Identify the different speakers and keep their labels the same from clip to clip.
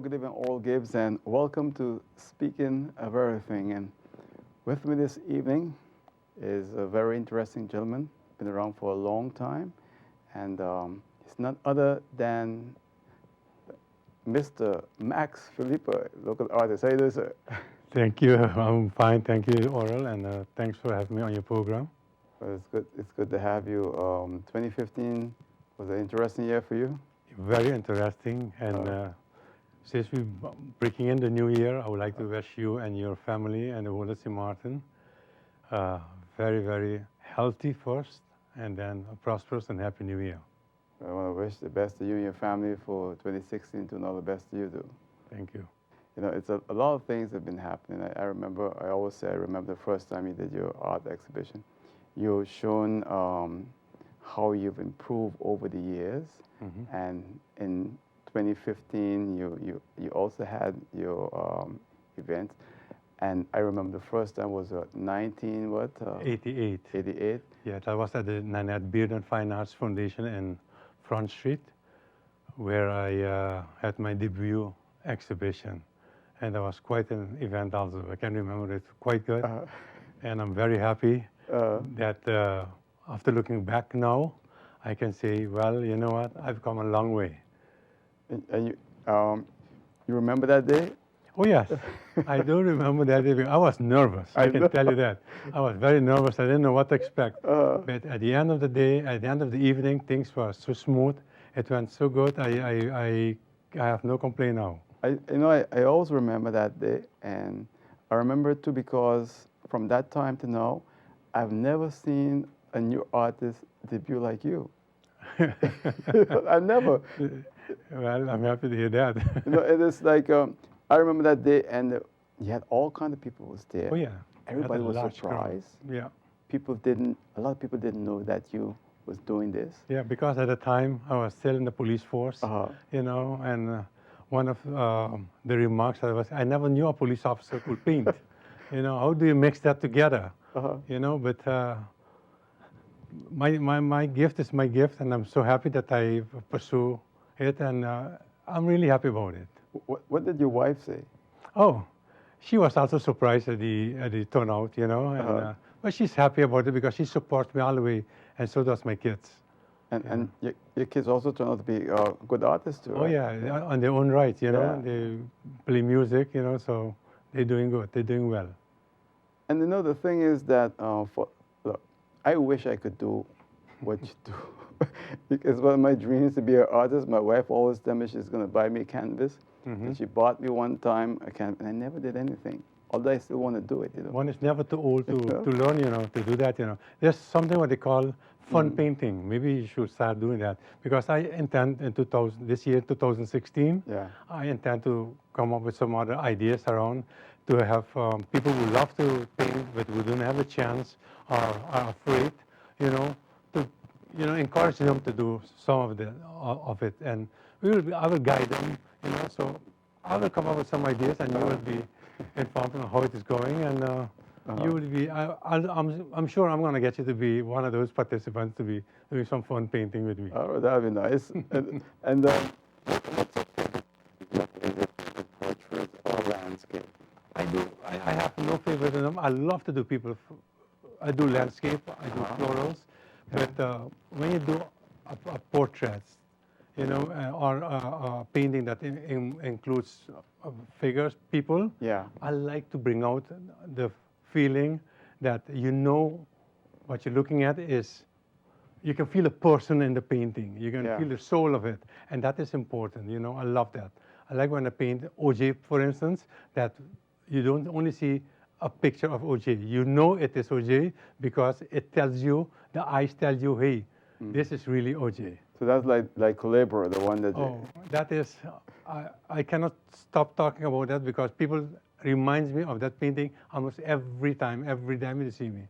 Speaker 1: good evening, all Gibbs, and welcome to Speaking of Everything. And with me this evening is a very interesting gentleman, been around for a long time, and he's none other than Mr. Max Phelipa, local artist. How you doing, sir?
Speaker 2: Thank you. I'm fine. Thank you, Oral, and thanks for having me on your program.
Speaker 1: Well, it's good. It's good to have you. 2015 was an interesting year for you.
Speaker 2: Very interesting. And since we're breaking in the new year, I would like to wish you and your family and the whole of St. Martin very, very healthy first, and then a prosperous and happy new year.
Speaker 1: I want to wish the best to you and your family for 2016 to all the best to you too.
Speaker 2: Thank you.
Speaker 1: You know, it's a lot of things have been happening. I remember, I always say, I remember the first time you did your art exhibition. You've shown how you've improved over the years. Mm-hmm. And in 2015, you also had your event. And I remember the first time was
Speaker 2: 88.
Speaker 1: 88.
Speaker 2: Yeah, that was at the Nanette Beard and Fine Arts Foundation in Front Street, where I had my debut exhibition. And that was quite an event also. I can remember it quite good. And I'm very happy that after looking back now, I can say, well, you know what, I've come a long way.
Speaker 1: And you remember that day?
Speaker 2: Oh, yes. I do remember that day. I was nervous, I can tell you that. I was very nervous. I didn't know what to expect. But at the end of the day, at the end of the evening, things were so smooth. It went so good. I have no complaint now.
Speaker 1: I always remember that day, and I remember it too because from that time to now, I've never seen a new artist debut like you. I never.
Speaker 2: Well, I'm happy to hear that.
Speaker 1: You know, it is like I remember that day, and you had all kind of people was there.
Speaker 2: Oh yeah.
Speaker 1: Everybody was surprised.
Speaker 2: Yeah.
Speaker 1: A lot of people didn't know that you was doing this.
Speaker 2: Yeah, because at the time I was still in the police force. You know, and one of the remarks I never knew a police officer could paint. You know, how do you mix that together? You know, but my gift is my gift, and I'm so happy that I pursue it, and I'm really happy about it.
Speaker 1: What did your wife say?
Speaker 2: Oh, she was also surprised at the turnout, you know, and, but she's happy about it because she supports me all the way, and so does my kids.
Speaker 1: And your kids also turn out to be good artists too, right?
Speaker 2: Oh yeah, on their own right, you know. They play music, you know, so they're doing good. They're doing well.
Speaker 1: And you know, the thing is that look, I wish I could do what you do. Because one of my dreams to be an artist. My wife always tells me she's going to buy me a canvas. Mm-hmm. And she bought me one time a canvas, and I never did anything. Although I still want to do it, you know.
Speaker 2: One is never too old to learn, you know, to do that, you know. There's something what they call fun painting. Maybe you should start doing that. Because I intend in this year, 2016, I intend to come up with some other ideas around to have people who love to paint but who don't have a chance or are afraid, you know, to encourage them to do some of it. And I will guide them, you know. So I will come up with some ideas, and you will be informed on how it is going, and you will be. I'm sure I'm going to get you to be one of those participants to be doing some fun painting with me.
Speaker 1: Oh, that would be nice. and what's your favorite portrait or landscape?
Speaker 2: I have no favorite in them. I love to do people. I do landscape. I do florals. But when you do a portraits, you know, or a painting that includes figures, people, I like to bring out the feeling that you know what you're looking at is, you can feel a person in the painting. You can feel the soul of it, and that is important. You know, I love that. I like when I paint OJ, for instance, that you don't only see a picture of OJ. You know it is OJ because it tells you, the eyes tell you, hey, this is really OJ.
Speaker 1: So that's like Calibra, the one that.
Speaker 2: Oh, that is. I cannot stop talking about that because people reminds me of that painting almost every time you see me.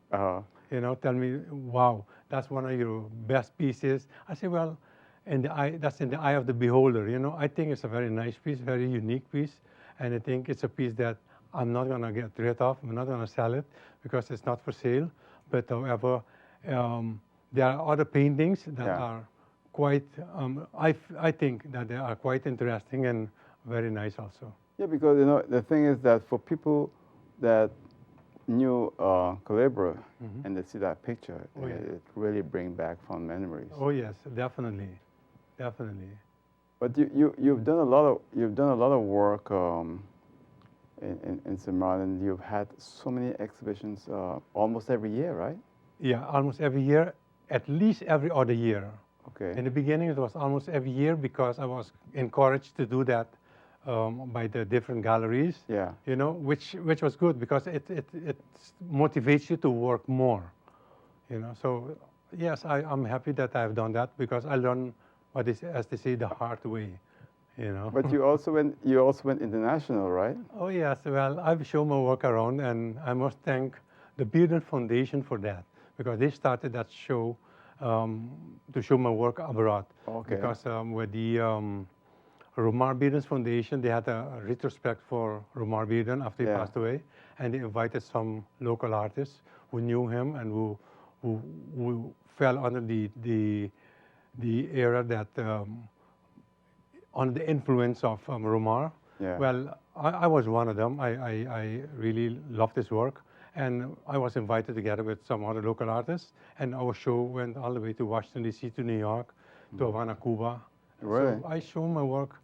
Speaker 2: You know, tell me, wow, that's one of your best pieces. I say, well, that's in the eye of the beholder. You know, I think it's a very nice piece, very unique piece, and I think it's a piece that I'm not going to get rid of. I'm not going to sell it because it's not for sale. But however, there are other paintings that are quite, I think that they are quite interesting and very nice also.
Speaker 1: Yeah, because you know the thing is that for people that knew Calibra and they see that picture,
Speaker 2: Oh, yeah.
Speaker 1: it really bring back fond memories.
Speaker 2: Oh yes, definitely, definitely.
Speaker 1: But you've done a lot of work in St. Martin. You've had so many exhibitions almost every year, right?
Speaker 2: Yeah, almost every year, at least every other year.
Speaker 1: Okay.
Speaker 2: In the beginning, it was almost every year because I was encouraged to do that by the different galleries.
Speaker 1: Yeah.
Speaker 2: You know, which was good because it motivates you to work more. You know, so yes, I'm happy that I've done that because I learned what is, as they say, the hard way. You know.
Speaker 1: But you also went international, right?
Speaker 2: Oh yes, well, I've shown my work around, and I must thank the Bearden Foundation for that because they started that show to show my work abroad.
Speaker 1: Okay.
Speaker 2: Because with the Romar Bearden's Foundation, they had a retrospect for Romar Bearden after he
Speaker 1: Yeah.
Speaker 2: passed away, and they invited some local artists who knew him and who fell under the era that under the influence of Romar.
Speaker 1: Yeah.
Speaker 2: Well, I was one of them. I really loved his work. And I was invited together with some other local artists. And our show went all the way to Washington, D.C., to New York, to Havana, Cuba.
Speaker 1: Really?
Speaker 2: So I show my work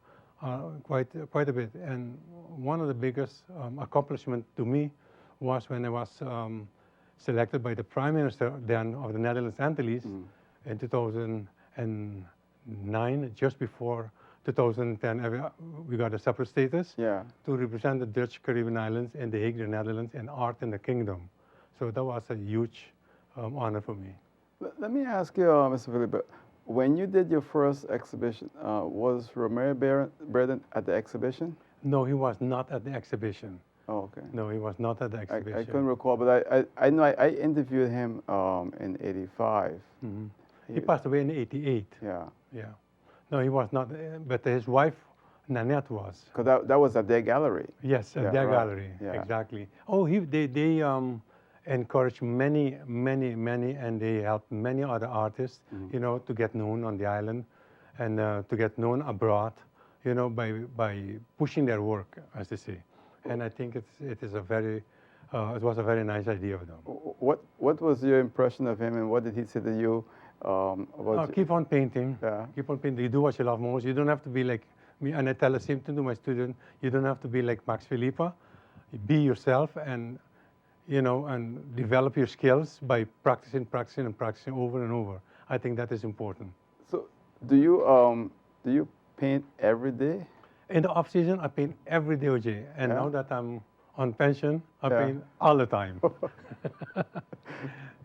Speaker 2: quite a bit. And one of the biggest accomplishment to me was when I was selected by the Prime Minister then of the Netherlands Antilles in 2009, just before 2010, we got a separate status
Speaker 1: Yeah.
Speaker 2: to represent the Dutch Caribbean islands and the Hague, the Netherlands, and art in the kingdom. So that was a huge honor for me.
Speaker 1: Let me ask you, Mr. Phelipa, when you did your first exhibition, was Romero Braden at the exhibition?
Speaker 2: No, he was not at the exhibition.
Speaker 1: Oh, okay.
Speaker 2: No, he was not at the
Speaker 1: I
Speaker 2: exhibition.
Speaker 1: couldn't recall, but I know I interviewed him in '85.
Speaker 2: Mhm. He passed away in '88.
Speaker 1: Yeah.
Speaker 2: Yeah. No, he was not, but his wife, Nanette, was.
Speaker 1: Because that was at their gallery.
Speaker 2: Yes,
Speaker 1: Yeah,
Speaker 2: their
Speaker 1: right.
Speaker 2: gallery,
Speaker 1: Yeah.
Speaker 2: exactly. Oh, they encouraged many, and they helped many other artists, you know, to get known on the island and to get known abroad, you know, by pushing their work, as they say. And I think it was a very nice idea of them.
Speaker 1: What was your impression of him, and what did he say to you about?
Speaker 2: Keep on painting.
Speaker 1: Yeah.
Speaker 2: Keep on painting. You do what you love most. You don't have to be like me. And I tell the same thing to my student. You don't have to be like Max Phelipa. Be yourself, and you know, and develop your skills by practicing over and over. I think that is important.
Speaker 1: So, do you paint every day?
Speaker 2: In the off season, I paint every day, OJ. And
Speaker 1: Yeah.
Speaker 2: now that I'm on pension, I
Speaker 1: Yeah.
Speaker 2: paint all the time.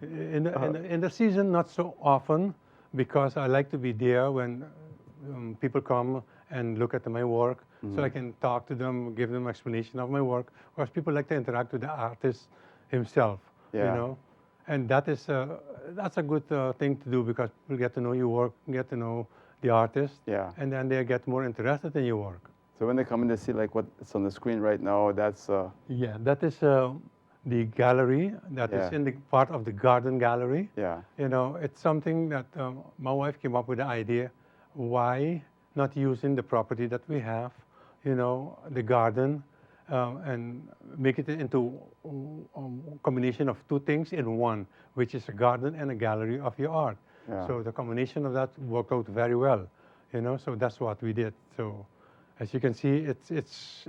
Speaker 2: In the season, not so often, because I like to be there when people come and look at my work, so I can talk to them, give them explanation of my work. Because people like to interact with the artist himself, you
Speaker 1: Yeah.
Speaker 2: know, and that's a good thing to do because people get to know your work, get to know the artist,
Speaker 1: Yeah.
Speaker 2: and then they get more interested in your work.
Speaker 1: So when they come in to see like what's on the screen right now, that's
Speaker 2: Yeah, that is the gallery that is
Speaker 1: Yeah.
Speaker 2: in the part of the garden gallery.
Speaker 1: yeah.
Speaker 2: You know, it's something that my wife came up with the idea. Why not using the property that we have, you know, the garden, and make it into a combination of two things in one, which is a garden and a gallery of your art.
Speaker 1: Yeah.
Speaker 2: So the combination of that worked out very well, you know. So that's what we did. So as you can see, it's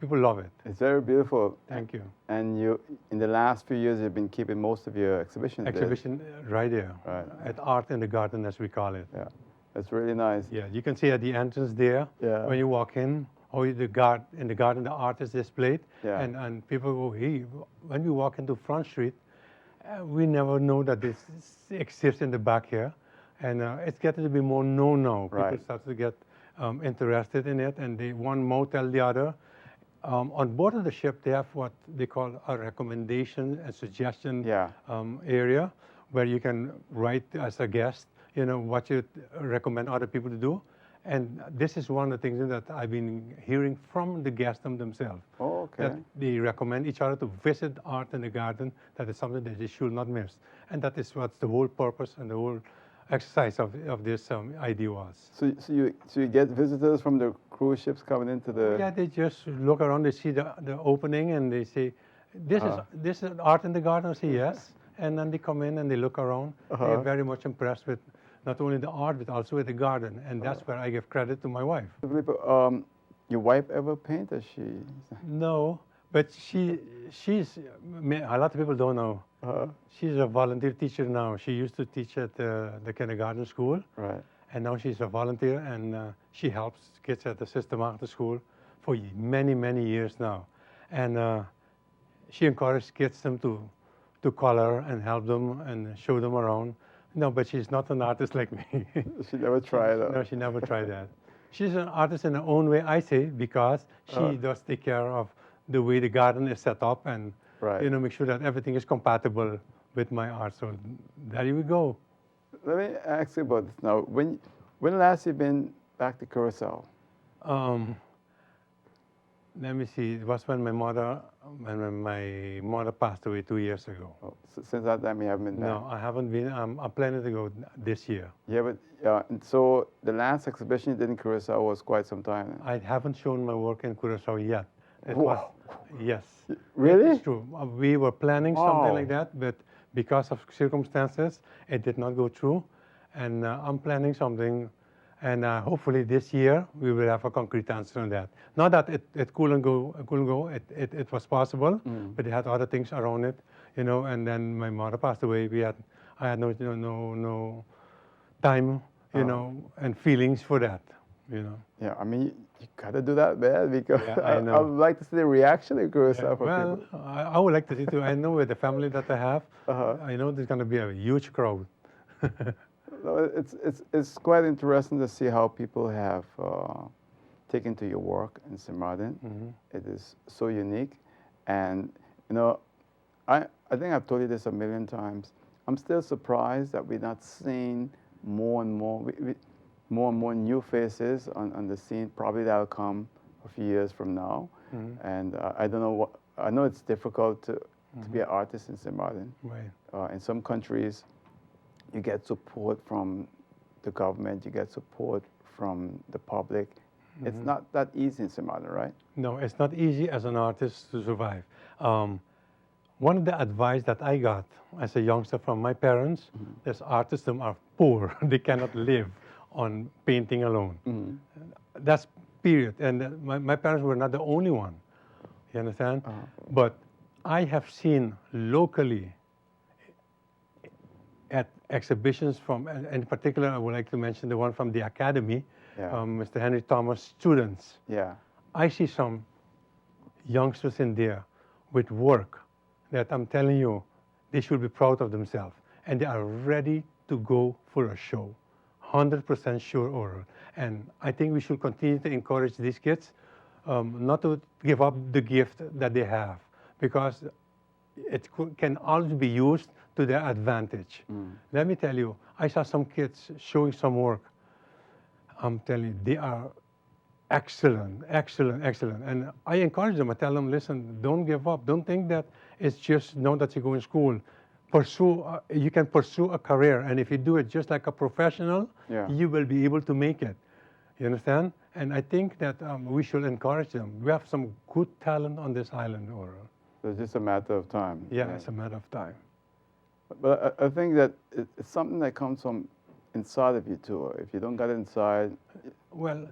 Speaker 2: people love it.
Speaker 1: It's very beautiful.
Speaker 2: Thank you.
Speaker 1: And you, in the last few years, you've been keeping most of your exhibitions there.
Speaker 2: Exhibition right there,
Speaker 1: Right.
Speaker 2: at Art in the Garden, as we call it.
Speaker 1: Yeah, that's really nice.
Speaker 2: Yeah, you can see at the entrance there,
Speaker 1: Yeah.
Speaker 2: when you walk in, how in the garden, the art is displayed.
Speaker 1: Yeah.
Speaker 2: And people go, hey, when we walk into Front Street, we never know that this exists in the back here. And it's getting to be more known now. People
Speaker 1: Right.
Speaker 2: start to get interested in it, and they one more tell the other. On board of the ship, they have what they call a recommendation and suggestion
Speaker 1: Yeah.
Speaker 2: Area where you can write as a guest, you know, what you recommend other people to do. And this is one of the things that I've been hearing from the guests themselves.
Speaker 1: Oh, okay.
Speaker 2: That they recommend each other to visit Art in the Garden. That is something that they should not miss. And that is what's the whole purpose and the whole exercise of this idea was.
Speaker 1: So you get visitors from the cruise ships coming into the.
Speaker 2: Yeah, they just look around, they see the opening, and they say, this is art in the garden. I say yes, and then they come in and they look around. They're very much impressed with not only the art but also with the garden, and that's where I give credit to my wife.
Speaker 1: Phelipa, your wife ever paint, or she?
Speaker 2: No, but she's a lot of people don't know. She's a volunteer teacher now. She used to teach at the kindergarten school.
Speaker 1: Right.
Speaker 2: And now she's a volunteer, and she helps kids at the systematic school for many, many years now. And she encourages kids them to color and help them and show them around. No, but she's not an artist like me.
Speaker 1: She never tried that.
Speaker 2: No, she never tried that. She's an artist in her own way, I say, because she does take care of the way the garden is set up and make sure that everything is compatible with my art. So there we go.
Speaker 1: Let me ask you about this now. When last you been back to Curacao?
Speaker 2: Let me see. It was when my mother passed away 2 years ago.
Speaker 1: Oh, so since that time you haven't been back?
Speaker 2: No, I haven't been. I'm planning to go this year.
Speaker 1: Yeah, but and so the last exhibition you did in Curacao was quite some time then.
Speaker 2: I haven't shown my work in Curacao yet. Yes.
Speaker 1: Really?
Speaker 2: It's true. We were planning something like that, but because of circumstances, it did not go through. And I'm planning something, and hopefully this year we will have a concrete answer on that. Not that it couldn't go. It was possible, but they had other things around it, And then my mother passed away. I had no time, and feelings for that,
Speaker 1: Yeah, I mean, you gotta do that, man, because
Speaker 2: I know.
Speaker 1: I would like to see the reaction in Curacao from
Speaker 2: Well,
Speaker 1: people.
Speaker 2: I would like to see too. I know with the family that I have, I know there's going to be a huge crowd.
Speaker 1: No, it's quite interesting to see how people have taken to your work in St. Martin. It is so unique, and I think I've told you this a million times. I'm still surprised that we're not seeing more and more new faces on the scene. Probably that'll come a few years from now, and I don't know what. I know it's difficult to be an artist in St. Martin.
Speaker 2: Right.
Speaker 1: In some countries, you get support from the government, you get support from the public. It's not that easy in St. Martin, right?
Speaker 2: No, it's not easy as an artist to survive. One of the advice that I got as a youngster from my parents is artists are poor. They cannot live on painting alone. That's period. And my parents were not the only one. You understand? But I have seen locally at exhibitions from, in particular, I would like to mention the one from the Academy, Mr. Henry Thomas students.
Speaker 1: Yeah.
Speaker 2: I see some youngsters in there with work that I'm telling you, they should be proud of themselves. And they are ready to go for a show. 100% sure oral. And I think we should continue to encourage these kids not to give up the gift that they have, because it can always be used to their advantage. Let me tell you, I saw some kids showing some work. I'm telling you, they are excellent, excellent, excellent. And I encourage them. I tell them, listen, don't give up. Don't think that it's just know that you go in school. You can pursue a career. And if you do it just like a professional, you will be able to make it. You understand? And I think that we should encourage them. We have some good talent on this island, Oral.
Speaker 1: So it's just a matter of time.
Speaker 2: Yeah, it's a matter of time.
Speaker 1: But I think that it's something that comes from inside of you too. If you don't get it inside.
Speaker 2: Well,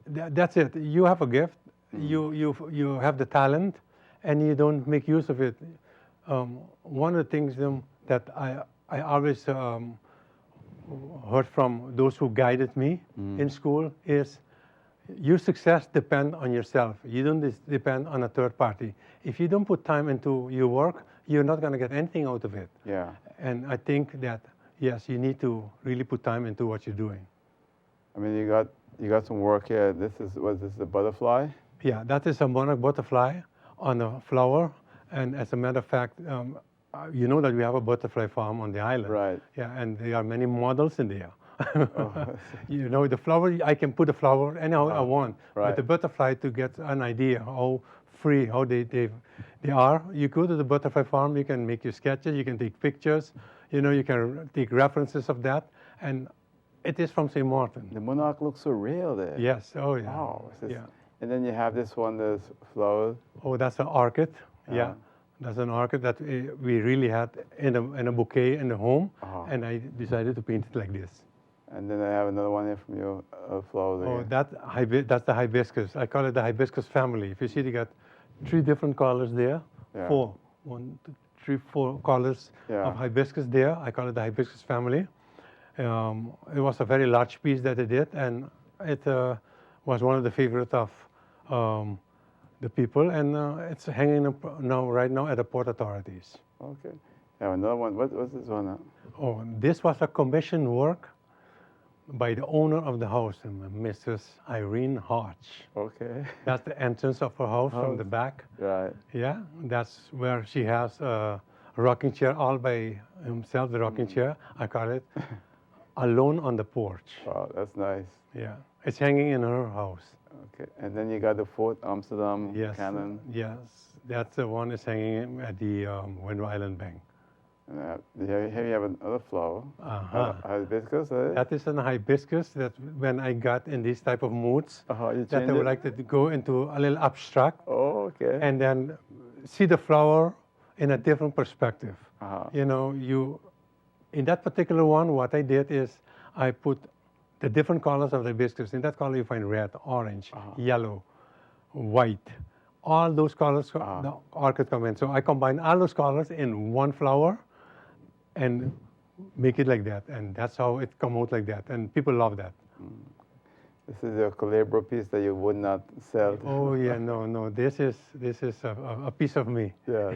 Speaker 2: that's it. You have a gift. You have the talent, and you don't make use of it. One of the things that I always heard from those who guided me in school is your success depends on yourself. You don't depend on a third party. If you don't put time into your work, you're not going to get anything out of it.
Speaker 1: Yeah.
Speaker 2: And I think that, yes, you need to really put time into what you're doing.
Speaker 1: I mean, you got some work here. This is the butterfly?
Speaker 2: Yeah, that is a monarch butterfly on a flower. And as a matter of fact, you know that we have a butterfly farm on the island.
Speaker 1: Right.
Speaker 2: Yeah, and there are many models in there. The flower, I can put the flower anyhow I want.
Speaker 1: Right.
Speaker 2: But the butterfly, to get an idea how free, how they are, you go to the butterfly farm, you can make your sketches, you can take pictures, you can take references of that. and it is from St. Martin.
Speaker 1: The monarch looks so real there.
Speaker 2: Yes, oh yeah.
Speaker 1: Wow.
Speaker 2: Yeah.
Speaker 1: And then you have this one that's flowers.
Speaker 2: Oh, that's an orchid. Yeah, that's an orchid that we really had in a bouquet in the home, and I decided to paint it like this.
Speaker 1: And then I have another one here from your flowers.
Speaker 2: Oh,
Speaker 1: again.
Speaker 2: that's the hibiscus. I call it the hibiscus family. If you see, they got 3 different colors there.
Speaker 1: Yeah.
Speaker 2: 4, 1, 2, 3, 4 colors of hibiscus there. I call it the hibiscus family. It was a very large piece that I did, and it was one of the favorites of the people, and it's hanging up right now at the Port Authorities.
Speaker 1: Okay. I have another one. What's this one now?
Speaker 2: Oh, this was a commissioned work by the owner of the house, Mrs. Irene Hodge.
Speaker 1: Okay.
Speaker 2: That's the entrance of her house from the back.
Speaker 1: Right.
Speaker 2: Yeah, that's where she has a rocking chair all by himself, the rocking chair. I call it alone on the porch.
Speaker 1: Wow, that's nice.
Speaker 2: Yeah, it's hanging in her house.
Speaker 1: Okay. And then you got the Fort Amsterdam
Speaker 2: Yes,
Speaker 1: cannon.
Speaker 2: yes, that's the one is hanging at the Window Island Bank.
Speaker 1: And here you have another flower. Hibiscus.
Speaker 2: That is an hibiscus that when I got in these type of moods,
Speaker 1: You
Speaker 2: that I would like to go into a little abstract.
Speaker 1: Oh, okay.
Speaker 2: And then see the flower in a different perspective. You know, in that particular one, what I did is I put the different colors of the hibiscus. In that color, you find red, orange, yellow, white. All those colors, the orchid come in. So I combine all those colors in one flower and make it like that. And that's how it come out like that. And people love that.
Speaker 1: This is a Calabro piece that you would not sell.
Speaker 2: Oh yeah, no. This is a piece of me.
Speaker 1: Yeah.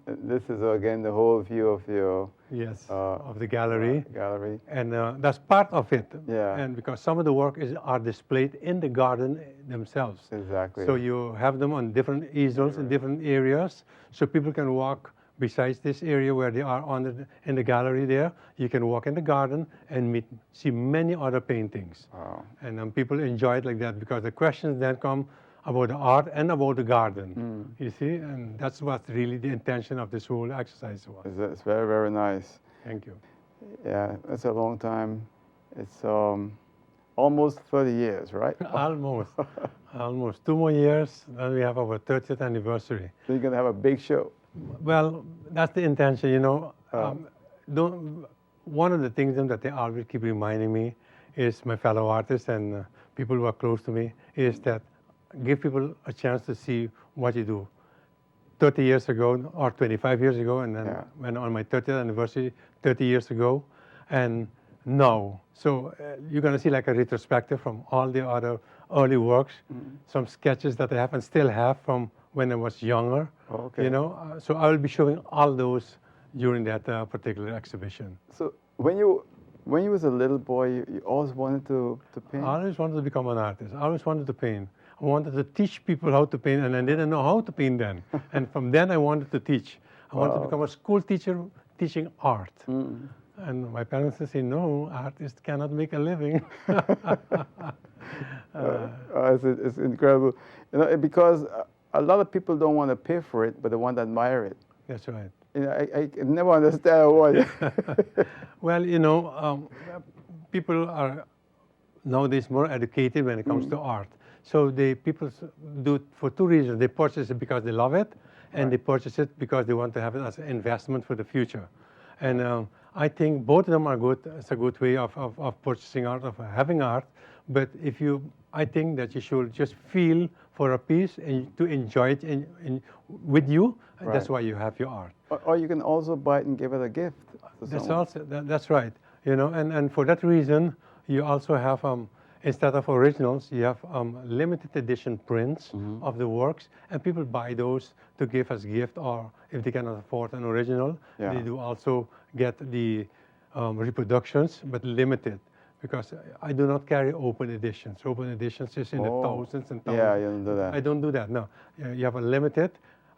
Speaker 1: This is again the whole view of your
Speaker 2: of the gallery. And that's part of it.
Speaker 1: Yeah.
Speaker 2: And because some of the work are displayed in the garden themselves.
Speaker 1: Exactly.
Speaker 2: So you have them on different easels in different areas, so people can walk. Besides this area where they are in the gallery there, you can walk in the garden and see many other paintings.
Speaker 1: Wow.
Speaker 2: And people enjoy it like that because the questions then come about the art and about the garden, you see? And that's what really the intention of this whole exercise was.
Speaker 1: It's very, very nice.
Speaker 2: Thank you.
Speaker 1: Yeah, it's a long time. It's almost 30 years, right?
Speaker 2: Almost 2 more years, then we have our 30th anniversary.
Speaker 1: So you're going to have a big show.
Speaker 2: Well, that's the intention, you know. One of the things that they always keep reminding me is my fellow artists and people who are close to me is that give people a chance to see what you do 30 years ago or 25 years ago, and then when on my 30th anniversary, 30 years ago, and now. So you're going to see like a retrospective from all the other early works, some sketches that I have and still have from when I was younger, you know. So I will be showing all those during that particular exhibition.
Speaker 1: So when you was a little boy, you always wanted to paint?
Speaker 2: I always wanted to become an artist. I always wanted to paint. I wanted to teach people how to paint, and I didn't know how to paint then. And from then I wanted to teach. I wanted to become a school teacher teaching art. And my parents would say, no, artists cannot make a living.
Speaker 1: It's incredible. You know, because a lot of people don't want to pay for it, but they want to admire it.
Speaker 2: That's right.
Speaker 1: You know, I can never understand why.
Speaker 2: Well, you know, people are nowadays more educated when it comes to art. So people do it for 2 reasons. They purchase it because they love it, and they purchase it because they want to have it as an investment for the future. And I think both of them are good. It's a good way of purchasing art, of having art. But I think that you should just feel for a piece and to enjoy it with you. Right. That's why you have your art.
Speaker 1: Or you can also buy it and give it a gift.
Speaker 2: That's right. You know, and for that reason, you also have instead of originals, you have limited edition prints of the works, and people buy those to give as gift, or if they cannot afford an original, they do also get the reproductions, but limited. Because I do not carry open editions. Open editions is in the thousands and thousands.
Speaker 1: Yeah, you don't do that.
Speaker 2: I don't do that, no. You have a limited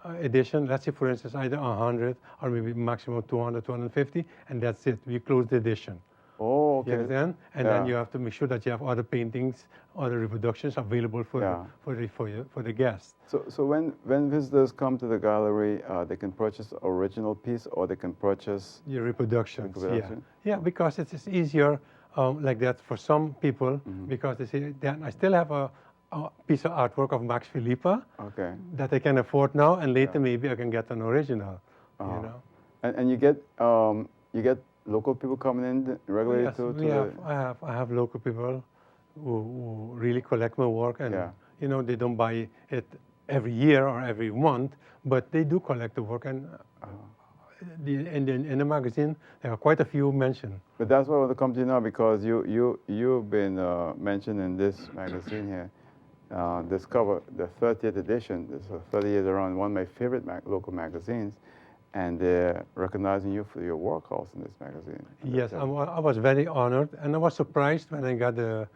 Speaker 2: edition, let's say for instance either 100 or maybe maximum 200, 250, and that's it. We close the edition.
Speaker 1: Oh, okay.
Speaker 2: You understand? And then you have to make sure that you have other paintings, other reproductions available for for the guests.
Speaker 1: So when visitors come to the gallery, they can purchase the original piece, or they can purchase
Speaker 2: Your reproductions.
Speaker 1: reproduction?
Speaker 2: Yeah, because it is easier like that for some people, because they say, then I still have a piece of artwork of Max Phelipa
Speaker 1: Okay.
Speaker 2: that I can afford now, and later maybe I can get an original. You know.
Speaker 1: And you get local people coming in regularly
Speaker 2: I have local people who really collect my work, and you know, they don't buy it every year or every month, but they do collect the work, and in the magazine there are quite a few mentioned.
Speaker 1: But that's why I want to come to you now, because you've been mentioned in this magazine here. Discover the 30th edition. This is 30 years around, one of my favorite local magazines, and they're recognizing you for your work also in this magazine.
Speaker 2: Yes, I was very honored, and I was surprised when I got the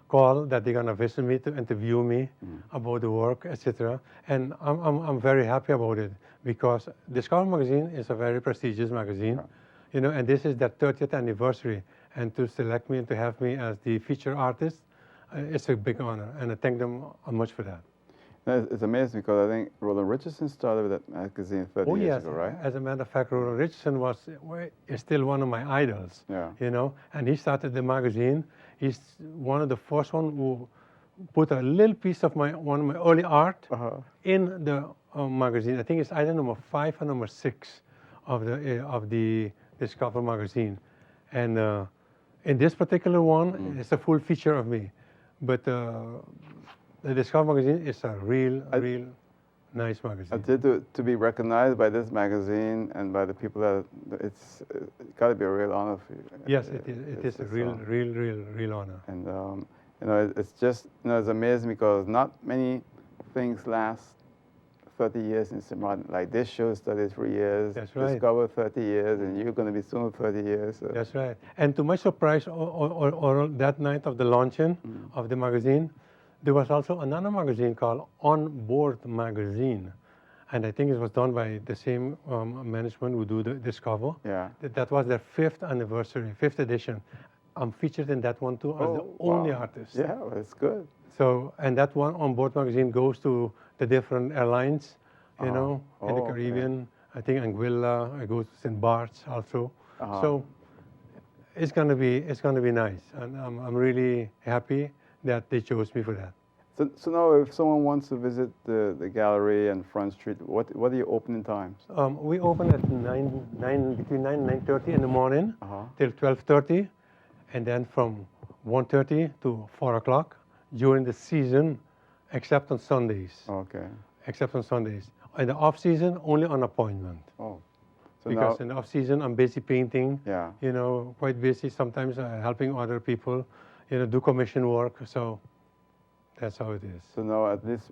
Speaker 2: call that they're gonna visit me to interview me about the work, etc. And I'm very happy about it, because Discover magazine is a very prestigious magazine, you know, and this is their 30th anniversary, and to select me and to have me as the featured artist, it's a big honor, and I thank them much for that.
Speaker 1: It's amazing, because I think Roland Richardson started with that magazine 30 years ago, right?
Speaker 2: As a matter of fact, Roland Richardson is still one of my idols. You know, and he started the magazine. He's one of the first one who put a little piece of one of my early art in the magazine. I think it's either number 5 or number 6 of the Discover magazine, and in this particular one, it's a full feature of me. But the Discover magazine is a real nice magazine.
Speaker 1: To be recognized by this magazine and by the people that it's got to be a real honor for you.
Speaker 2: Yes, it is. It is a real honor.
Speaker 1: And you know, it's just, you know, it's amazing, because not many things last 30 years in St. Martin. Like this show is 33 years.
Speaker 2: That's right.
Speaker 1: Discover 30 years, and you're going to be soon 30 years. So.
Speaker 2: That's right. And to my surprise, or that night of the launching of the magazine, there was also another magazine called On Board Magazine, and I think it was done by the same management who do the Discover.
Speaker 1: Yeah.
Speaker 2: That was their 5th anniversary, 5th edition. I'm featured in that one too as the only artist.
Speaker 1: Yeah, well, it's good.
Speaker 2: So, and that one, On Board Magazine, goes to the different airlines, you know, in the Caribbean. I think Anguilla. I go to St. Bart's also. So it's gonna be nice, and I'm really happy that they chose me for that.
Speaker 1: So now, if someone wants to visit the gallery and Front Street, what are your opening times?
Speaker 2: We open at between 9 and 9:30 in the morning till 12:30, and then from 1:30 to 4 o'clock during the season, except on Sundays.
Speaker 1: Okay.
Speaker 2: Except on Sundays. In the off season, only on appointment.
Speaker 1: Oh. So
Speaker 2: because in the off season, I'm busy painting.
Speaker 1: Yeah.
Speaker 2: You know, quite busy. Sometimes helping other people, you know, do commission work. So that's how it is.
Speaker 1: So now, at least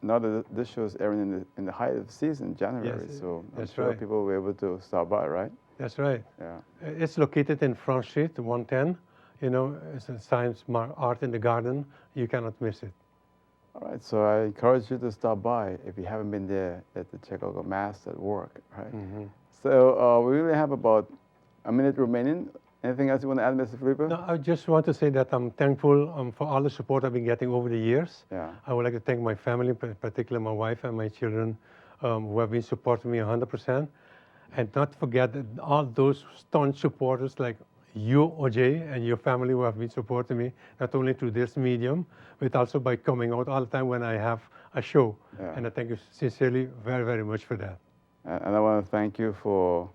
Speaker 1: now that this show is airing in the height of the season, January,
Speaker 2: Yes,
Speaker 1: so I'm
Speaker 2: that's
Speaker 1: sure
Speaker 2: right.
Speaker 1: people will be able to stop by, right?
Speaker 2: That's right.
Speaker 1: Yeah.
Speaker 2: It's located in Front Street, 110. You know, it's a science art in the garden. You cannot miss it.
Speaker 1: All right, so I encourage you to stop by if you haven't been there to check out the master at work, right? So we really have about a minute remaining. Anything else you want to add, Mr. Phelipa?
Speaker 2: No, I just want to say that I'm thankful for all the support I've been getting over the years.
Speaker 1: Yeah.
Speaker 2: I would like to thank my family, particularly my wife and my children, who have been supporting me 100%. And not forget that all those staunch supporters like you, OJ, and your family who have been supporting me, not only through this medium, but also by coming out all the time when I have a show.
Speaker 1: Yeah.
Speaker 2: And I thank you sincerely very, very much for that.
Speaker 1: And I want to thank you for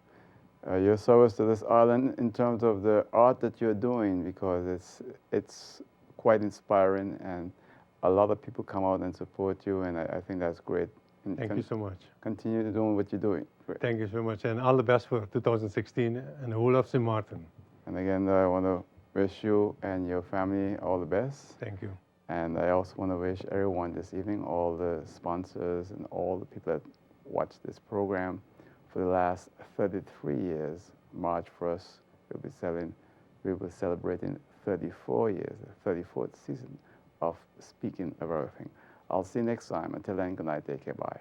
Speaker 1: your service to this island in terms of the art that you're doing, because it's quite inspiring, and a lot of people come out and support you, and I think that's great. And
Speaker 2: Thank you so much.
Speaker 1: Continue doing what you're doing. Great.
Speaker 2: Thank you so much, and all the best for 2016 and the whole of St. Martin.
Speaker 1: And again, I want to wish you and your family all the best.
Speaker 2: Thank you.
Speaker 1: And I also want to wish everyone this evening, all the sponsors and all the people that watch this program for the last 33 years. March 1st, we'll be celebrating 34 years, the 34th season of Speaking of Everything. I'll see you next time. Until then, good night. Take care. Bye.